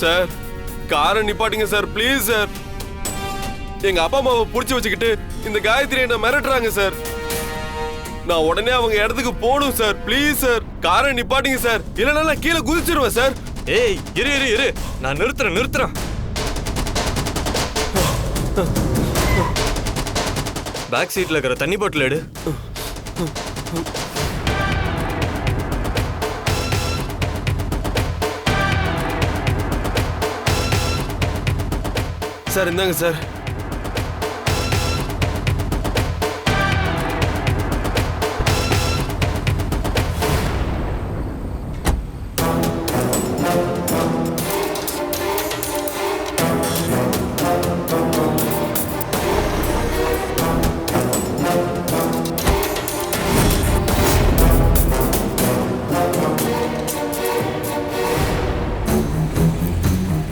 Sir காரை நிப்பாட்டுங்க sir please sir. எங்க அப்பா அம்மாவை புடிச்சு வச்சுக்கிட்டு இந்த காயத்ரி என்ன மிரட்டுறாங்க சார். நான் உடனே அவங்க இடத்துக்கு போகணும் சார். ப்ளீஸ் சார் காரை நிப்பாட்டுங்க சார், இல்லைன்னா நான் கீழே குதிச்சிருவேன் சார். ஏய் இரு இரு இரு, நான் நிறுத்துறேன். பேக் சீட்ல இருக்கிற தண்ணி பாட்டில் எடு. சார் இந்தாங்க சார்.